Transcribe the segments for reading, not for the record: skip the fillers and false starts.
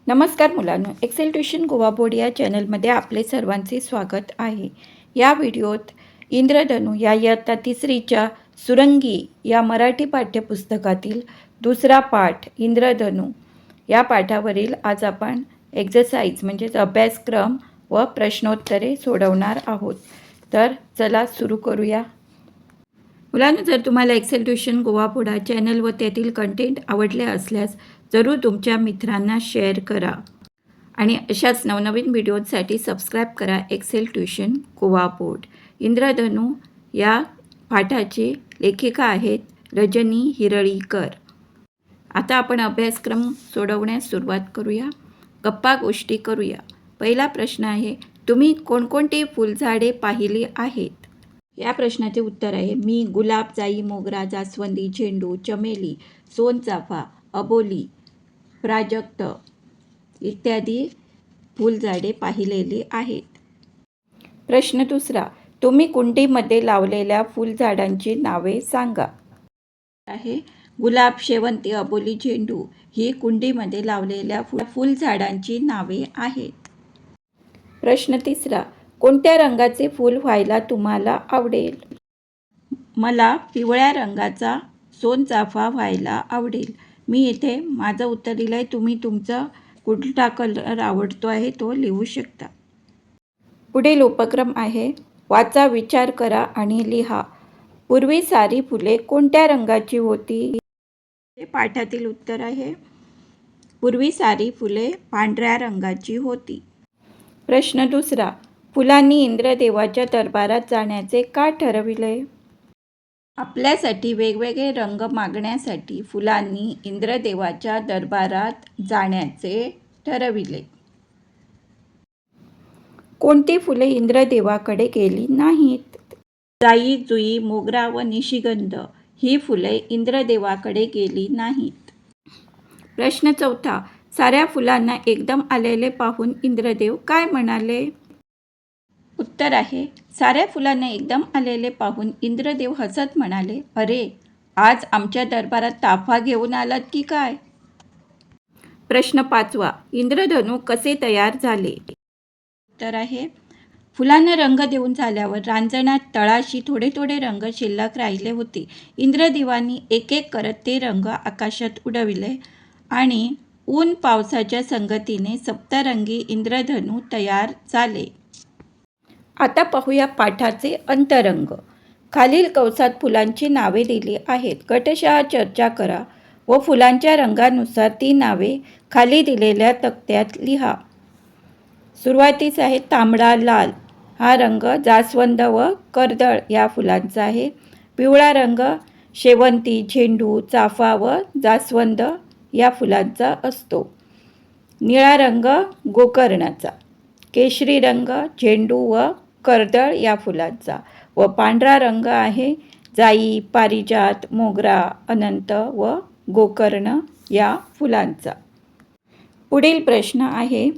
नमस्कार मुलांनो, Excel tuition Goa board या चॅनलमध्ये आपले सर्वांचे स्वागत आहे. या व्हिडिओत इंद्रधनु या इयत्ता तिसरीच्या सुरंगी या मराठी पाठ्यपुस्तकातील दुसरा पाठ इंद्रधनु या पाठावरील आज आपण एक्झरसाइज म्हणजेच अभ्यासक्रम व प्रश्नोत्तरे सोडवणार आहोत. तर चला सुरू करूया. मुलांनो, जर तुम्हाला एक्सेल ट्युशन गोवा बोर्ड हा चॅनल व त्यातील कंटेंट आवडले असल्यास जरूर तुमच्या मित्रांना शेअर करा आणि अशाच नवनवीन व्हिडिओसाठी सबस्क्राईब करा एक्सेल ट्युशन गोवा बोर्ड. इंद्रधनु या पाठाचे लेखिका आहेत रजनी हिरळीकर. आता आपण अभ्यासक्रम सोडवण्यास सुरुवात करूया. गप्पा गोष्टी करूया. पहिला प्रश्न आहे, तुम्ही कोणकोणती फुलझाडे पाहिली आहेत? या प्रश्नाचे उत्तर आहे, मी गुलाब, जाई, मोगरा, जास्वंदी, झेंडू, चमेली, सोनचाफा, अबोली, प्राजक्त इत्यादी फुलझाडे पाहिलेली आहेत. प्रश्न दुसरा, तुम्ही कुंडीमध्ये लावलेल्या फुलझाडांची नावे सांगा. आहे गुलाब, शेवंती, अबोली, झेंडू ही कुंडीमध्ये लावलेल्या फुलझाडांची नावे आहेत. प्रश्न तिसरा, कोणत्या रंगाचे फूल व्हायला तुम्हाला आवडेल? मला पिवळ्या रंगाचा सोनचाफा व्हायला आवडेल. मी इथे माझं उत्तर दिलं आहे. तुम्ही तुमचा कुठला कलर आवडतो आहे तो लिहू शकता. पुढील उपक्रम आहे, वाचा, विचार करा आणि लिहा. पूर्वी सारी फुले कोणत्या रंगाची होती? हे पाठातील उत्तर आहे. पूर्वी सारी फुले पांढऱ्या रंगाची होती. प्रश्न दुसरा, फुलांनी इंद्रदेवाच्या दरबारात जाण्याचे का ठरविले? आपल्यासाठी वेगवेगळे रंग मागण्यासाठी फुलांनी इंद्रदेवाच्या दरबारात जाण्याचे ठरविले. कोणती फुले इंद्रदेवाकडे गेली नाहीत? जाई, जुई, मोगरा व निशिगंध ही फुले इंद्रदेवाकडे गेली नाहीत. प्रश्न चौथा, साऱ्या फुलांना एकदम आलेले पाहून इंद्रदेव काय म्हणाले? उत्तर आहे, साऱ्या फुलांना एकदम आलेले पाहून इंद्रदेव हसत म्हणाले, अरे, आज आमच्या दरबारात ताफा घेऊन आलात की काय? प्रश्न पाचवा, इंद्रधनु कसे तयार झाले? उत्तर आहे, फुलांना रंग देऊन झाल्यावर रांजणात तळाशी थोडे थोडे रंग शिल्लक राहिले होते. इंद्रदेवांनी एक एक करत ते रंग आकाशात उडविले आणि ऊन पावसाच्या संगतीने सप्तरंगी इंद्रधनु तयार झाले. आता पाहूया पाठाचे अंतरंग. खालील कंसात फुलांची नावे दिली आहेत. गटशः चर्चा करा व फुलांच्या रंगानुसार ती नावे खाली दिलेल्या तक्त्यात लिहा. सुरुवातीस आहे तांबडा, लाल हा रंग जास्वंद व कर्दळ या फुलांचा आहे. पिवळा रंग शेवंती, झेंडू, चाफा व जास्वंद या फुलांचा असतो. निळा रंग गोकर्णाचा. केशरी रंग झेंडू व कर्दळ या फुलांचा व पांढरा रंग आहे जाई, पारिजात, मोगरा, अनंत व गोकर्ण या फुलांचा. पुढील प्रश्न आहे,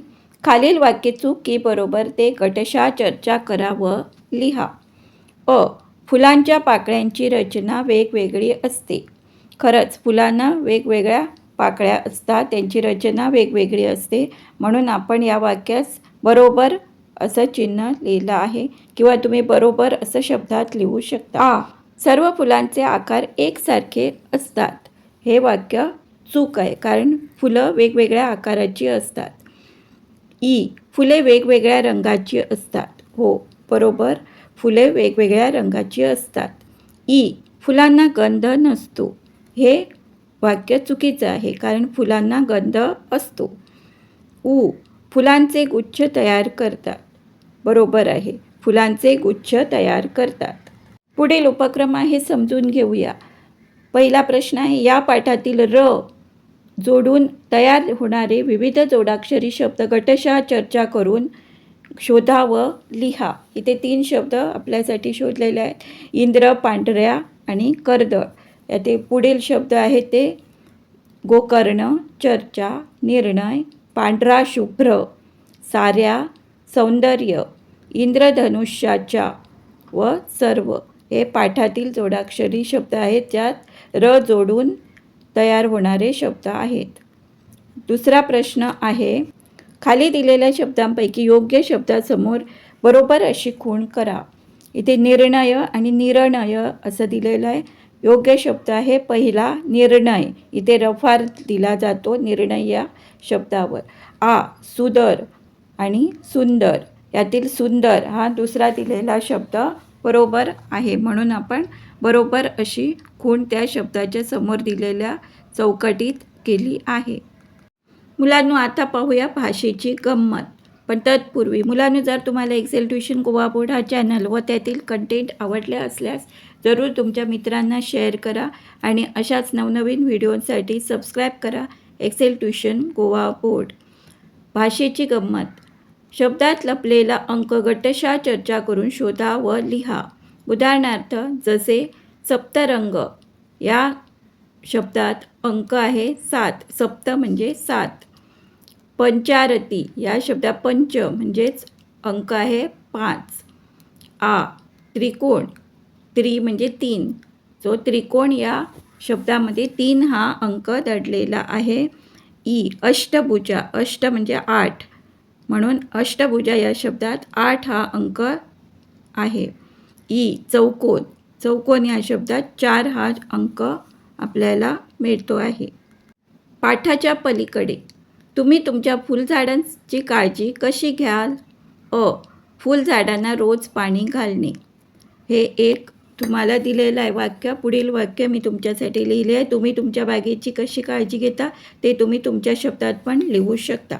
खालील वाक्य चूक की बरोबर ते गटशः चर्चा करा व लिहा. अ, फुलांच्या पाकळ्यांची रचना वेगवेगळी असते. खरंच फुलांना वेगवेगळ्या पाकळ्या असतात, त्यांची रचना वेगवेगळी असते, म्हणून आपण या वाक्यास बरोबर असं चिन्ह लिहिलं आहे किंवा तुम्ही बरोबर असं शब्दात लिहू शकता. आ, सर्व फुलांचे आकार एकसारखे असतात. हे वाक्य चूक आहे, कारण फुलं वेगवेगळ्या आकाराची असतात. ई, फुले वेगवेगळ्या रंगाची असतात. हो, बरोबर, फुले वेगवेगळ्या रंगाची असतात. ई, फुलांना गंध नसतो. हे वाक्य चुकीचं आहे, कारण फुलांना गंध असतो. ऊ, फुलांचे गुच्छ तयार करतात. बरोबर आहे, फुलांचे गुच्छ तयार करतात. पुढील उपक्रम आहे, समजून घेऊया. पहिला प्रश्न आहे, या पाठातील र जोडून तयार होणारे विविध जोडाक्षरी शब्द गटशः चर्चा करून शोधा व लिहा. इथे 3 शब्द आपल्यासाठी शोधलेले आहेत, इंद्र, पांढऱ्या आणि कर्दळ. याते पुढील शब्द आहेत ते गोकर्ण, चर्चा, निर्णय, पांढरा, शुभ्र, साऱ्या, सौंदर्य, इंद्रधनुष्याच्या व सर्व. हे पाठातील जोडाक्षरी शब्द आहेत, ज्यात र जोडून तयार होणारे शब्द आहेत. दुसरा प्रश्न आहे, खाली दिलेल्या शब्दांपैकी योग्य शब्दासमोर बरोबर अशी खूण करा. इथे निर्णय आणि निर्णय असं दिलेलं आहे. योग्य शब्द आहे पहिला निर्णय. इथे रफार दिला जातो निर्णय या शब्दावर. सुदर आणि सुंदर, यातील सुंदर हा दुसरा दिलेला शब्द बरोबर आहे, म्हणून आपण बरोबर अशी खूण त्या शब्दाच्या समोर दिलेल्या चौकटीत केली आहे. मुलांनो, आता पाहूया भाषेची गंमत. पण तत्पूर्वी मुलांनो, जर तुम्हाला एक्सेल ट्युशन गोवा बोर्ड हा चॅनल व त्यातील कंटेंट आवडले असल्यास जरूर तुमच्या मित्रांना शेअर करा आणि अशाच नवनवीन व्हिडिओसाठी सबस्क्राईब करा एक्सेल ट्युशन गोवा बोर्ड. भाषेची गंमत. शब्दात लपलेला अंक गटशः चर्चा करून शोधा व लिहा. उदाहरणार्थ, जसे सप्तरंग या शब्दात अंक आहे 7. सप्त म्हणजे 7. पंचारती या शब्दात पंच म्हणजेच अंक आहे 5. त्रिकोण, म्हणजे 3. जो त्रिकोण या शब्दामध्ये 3 हा अंक दडलेला आहे. अष्टभुजा, अष्ट म्हणजे 8, म्हणून अष्टभुजा या शब्दात 8 हा अंक आहे. चौकोन, चौकोन या शब्दात 4 हा अंक आपल्याला मिळतो आहे. पाठाच्या पलीकडे तुम्ही तुमच्या फुलझाडांची काळजी कशी घ्याल? फुलझाडांना रोज पाणी घालणे. हे एक तुम्हाला दिलेलं आहे वाक्य. पुढील वाक्य मी तुमच्यासाठी लिहिले आहे. तुम्ही तुमच्या बागेची कशी काळजी घेता ते तुम्ही तुमच्या शब्दात पण लिहू शकता.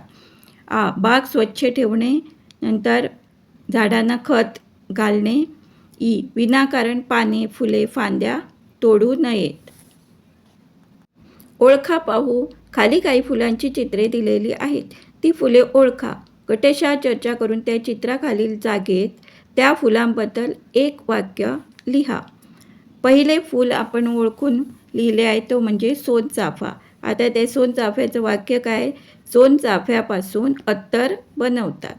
बाग स्वच्छ ठेवणे. नंतर झाडांना खत घालणे. विनाकारण पाने, फुले, फांद्या तोडू नयेत. ओळखा पाहू. खाली काही फुलांची चित्रे दिलेली आहेत. ती फुले ओळखा. गटशः चर्चा करून त्या चित्राखालील जागेत त्या फुलांबद्दल एक वाक्य लिहा. पहिले फूल आपण ओळखून लिहिले आहे तो म्हणजे सोनचाफा. आता त्या सोनचाफ्याचं वाक्य काय? सोनचाफ्यापासून अत्तर बनवतात.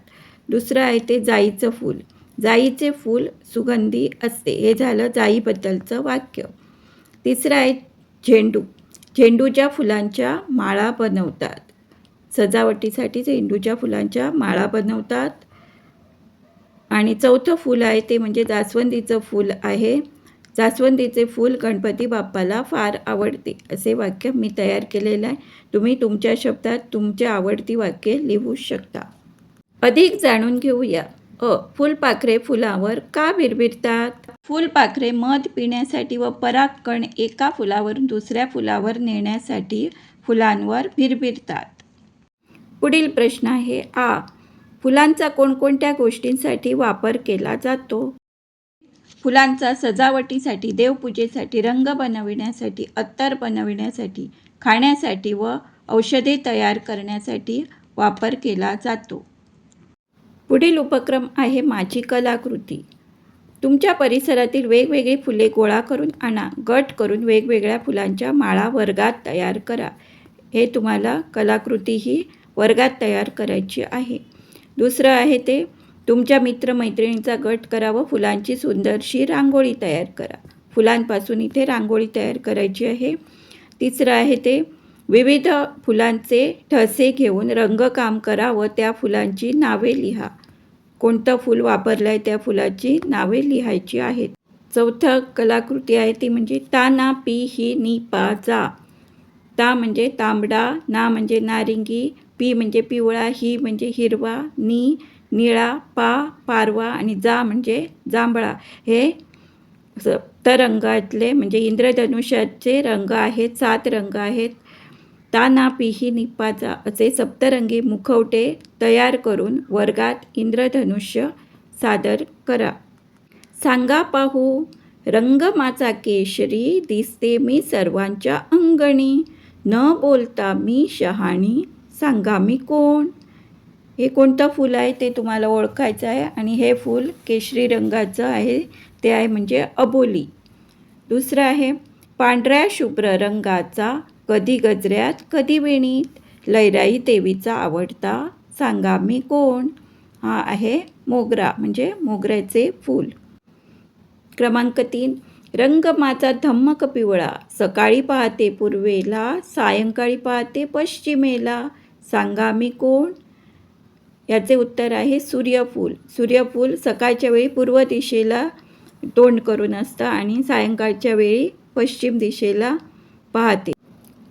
दुसरं आहे ते जाईचं फूल. जाईचे फूल सुगंधी असते. हे झालं जाईबद्दलचं वाक्य. तिसरं आहे झेंडू. झेंडूच्या फुलांच्या माळा बनवतात. सजावटीसाठी झेंडूच्या फुलांच्या माळा बनवतात. आणि चौथं फूल आहे ते म्हणजे जास्वंदीचं फूल आहे. जास्वंदीचे फूल गणपती बाप्पाला फार आवडते. असे वाक्य मी तयार केलेलं आहे. तुम्ही तुमच्या शब्दात तुमची आवडती वाक्ये लिहू शकता. अधिक जाणून घेऊया. फुलपाखरे फुलावर का भिरभिरतात? फुलपाखरे मध पिण्यासाठी व परागकण एका फुलावरून दुसऱ्या फुलावर नेण्यासाठी फुलांवर भिरभिरतात. पुढील प्रश्न आहे, फुलांचा कोणकोणत्या गोष्टींसाठी वापर केला जातो? फुलांचा सजावटीसाठी, देवपूजेसाठी, रंग बनविण्यासाठी, अत्तर बनविण्यासाठी, खाण्यासाठी व औषधे तयार करण्यासाठी वापर केला जातो. पुढील उपक्रम आहे माझी कलाकृती. तुमच्या परिसरातील वेगवेगळी फुले गोळा करून आणा. गट करून वेगवेगळ्या फुलांच्या माळा वर्गात तयार करा. हे तुम्हाला कलाकृती ही वर्गात तयार करायची आहे. दुसरं आहे ते तुमच्या मित्रमैत्रिणींचा गट करा व फुलांची सुंदरशी रांगोळी तयार करा. फुलांपासून इथे रांगोळी तयार करायची आहे. तिसरं आहे ते विविध फुलांचे ठसे घेऊन रंगकाम करा व त्या फुलांची नावे लिहा. कोणतं फूल वापरलं आहे त्या फुलाची नावे लिहायची आहेत. चौथं कलाकृती आहे ती म्हणजे ता ना पी ही नी पा जा. ता म्हणजे तांबडा, ना म्हणजे नारिंगी, पी म्हणजे पिवळा, ही म्हणजे हिरवा, नी निळा, पा पारवा आणि जा म्हणजे जांभळा. हे सप्तरंगातले म्हणजे इंद्रधनुष्याचे रंग आहेत. 7 रंग आहेत. ता ना पी ही नी पा जा असे सप्तरंगी मुखवटे तयार करून वर्गात इंद्रधनुष्य सादर करा. सांगा पाहू. रंग माझा केशरी, दिसते मी सर्वांच्या अंगणी, न बोलता मी शहाणी, सांगा मी कोण. हे कोणतं फूल आहे ते तुम्हाला ओळखायचं आहे आणि हे फूल केशरी रंगाचं आहे. ते आहे म्हणजे अबोली. दुसरं आहे पांढऱ्या शुभ्र रंगाचा, कधी गजऱ्यात कधी वेणीत, लयराई देवीचा आवडता, सांगा मी कोण. हा आहे मोगरा म्हणजे मोगऱ्याचे फूल. क्रमांक 3. रंग माझा धम्मक पिवळा, सकाळी पाहते पूर्वेला, सायंकाळी पाहते पश्चिमेला, सांगा मी कोण? याचे उत्तर आहे सूर्यफूल. सूर्यफूल सकाळच्या वेळी पूर्व दिशेला तोंड करून असतं आणि सायंकाळच्या वेळी पश्चिम दिशेला पाहते.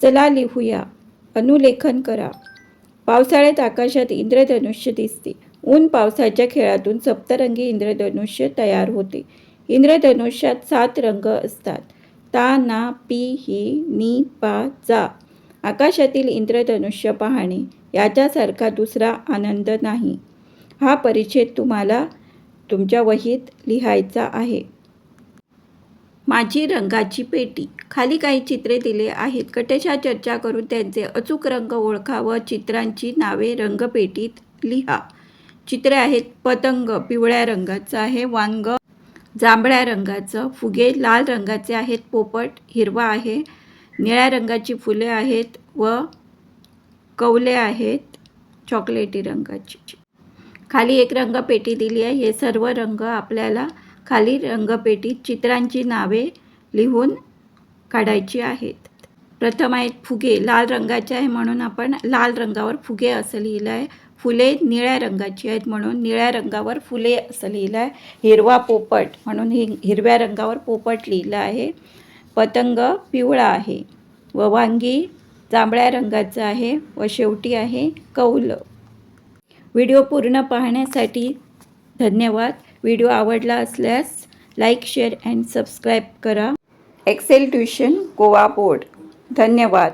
चला लिहूया. अनुलेखन करा. पावसाळ्यात आकाशात इंद्रधनुष्य दिसते. ऊन पावसाच्या खेळातून सप्तरंगी इंद्रधनुष्य तयार होते. इंद्रधनुष्यात 7 रंग असतात. ता, ना, पी, ही, नी, पा, जा. आकाशातील इंद्रधनुष्य पाहणे याच्यासारखा दुसरा आनंद नाही. हा परिच्छेद तुम्हाला तुमच्या वहीत लिहायचा आहे. माझी रंगाची पेटी. खाली काही चित्रे दिले आहेत. गटशः चर्चा करून त्यांचे अचूक रंग ओळखा व चित्रांची नावे रंगपेटीत लिहा. चित्रे आहेत. पतंग पिवळ्या रंगाचं आहे, वांग जांभळ्या रंगाचं, फुगे लाल रंगाचे आहेत, पोपट हिरवा आहे, निळ्या रंगाची फुले आहेत व कवले आहेत चॉकलेटी रंगाची. खाली एक रंगपेटी दिली आहे. हे सर्व रंग आपल्याला खाली रंगपेटीत चित्रांची नावे लिहून काढायची आहेत. प्रथम आहेत फुगे. लाल रंगाचे आहे म्हणून आपण लाल रंगावर फुगे असं लिहिलं आहे. फुले निळ्या रंगाची आहेत म्हणून निळ्या रंगावर फुले असं लिहिलं आहे. हिरवा पोपट म्हणून हिरव्या रंगावर पोपट लिहिलं आहे. पतंग पिवळा आहे व वांगी जांभळ्या रंगाचं आहे व शेवटी आहे कौल. व्हिडिओ पूर्ण पाहण्यासाठी धन्यवाद. व्हिडिओ आवडला असल्यास लाईक, शेअर अँड सबस्क्राईब करा. Excel tuition Goa board. धन्यवाद.